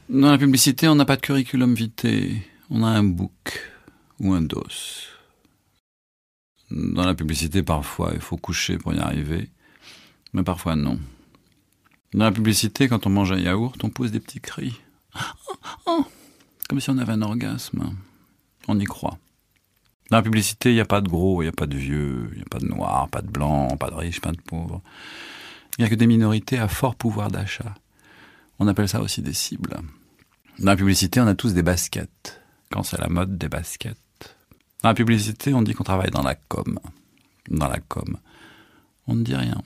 Dans la publicité, on n'a pas de curriculum vitae, on a un book ou un dos. Dans la publicité, parfois, il faut coucher pour y arriver, mais parfois non. Dans la publicité, quand on mange un yaourt, on pousse des petits cris. Oh, comme si on avait un orgasme. On y croit. Dans la publicité, il n'y a pas de gros, il n'y a pas de vieux, il n'y a pas de noirs, pas de blancs, pas de riches, pas de pauvres. Il n'y a que des minorités à fort pouvoir d'achat. On appelle ça aussi des cibles. Dans la publicité, on a tous des baskets. Quand c'est la mode, des baskets. Dans la publicité, on dit qu'on travaille dans la com. Dans la com. On ne dit rien.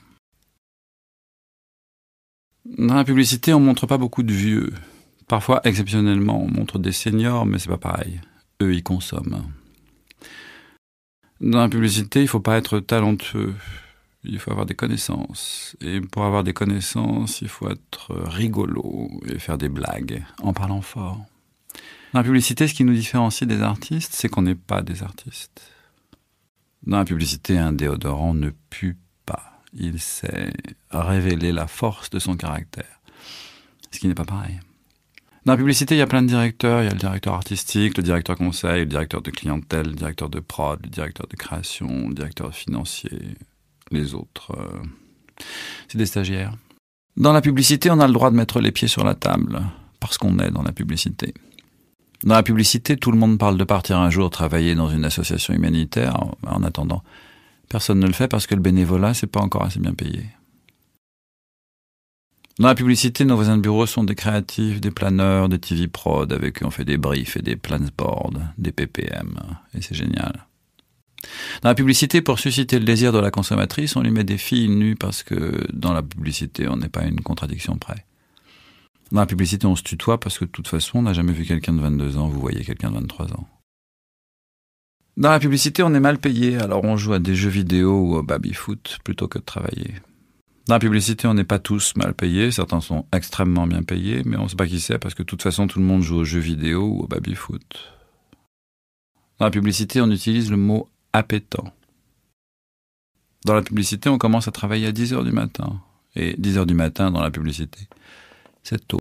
Dans la publicité, on montre pas beaucoup de vieux. Parfois, exceptionnellement, on montre des seniors, mais c'est pas pareil. Eux, ils consomment. Dans la publicité, il faut pas être talentueux. Il faut avoir des connaissances. Et pour avoir des connaissances, il faut être rigolo et faire des blagues en parlant fort. Dans la publicité, ce qui nous différencie des artistes, c'est qu'on n'est pas des artistes. Dans la publicité, un déodorant ne pue pas. Il sait révéler la force de son caractère. Ce qui n'est pas pareil. Dans la publicité, il y a plein de directeurs. Il y a le directeur artistique, le directeur conseil, le directeur de clientèle, le directeur de prod, le directeur de création, le directeur financier. Les autres, c'est des stagiaires. Dans la publicité, on a le droit de mettre les pieds sur la table, parce qu'on est dans la publicité. Dans la publicité, tout le monde parle de partir un jour travailler dans une association humanitaire. En attendant, personne ne le fait parce que le bénévolat, c'est pas encore assez bien payé. Dans la publicité, nos voisins de bureau sont des créatifs, des planeurs, des TV prod, avec eux on fait des briefs et des plansboards, des PPM, et c'est génial. Dans la publicité, pour susciter le désir de la consommatrice, on lui met des filles nues parce que dans la publicité, on n'est pas à une contradiction près. Dans la publicité, on se tutoie parce que de toute façon, on n'a jamais vu quelqu'un de 22 ans, vous voyez quelqu'un de 23 ans. Dans la publicité, on est mal payé, alors on joue à des jeux vidéo ou au baby-foot plutôt que de travailler. Dans la publicité, on n'est pas tous mal payés, certains sont extrêmement bien payés, mais on ne sait pas qui c'est parce que de toute façon, tout le monde joue aux jeux vidéo ou au baby-foot. Dans la publicité, on utilise le mot appétant. Dans la publicité, on commence à travailler à 10h du matin. Et 10h du matin dans la publicité, c'est tôt.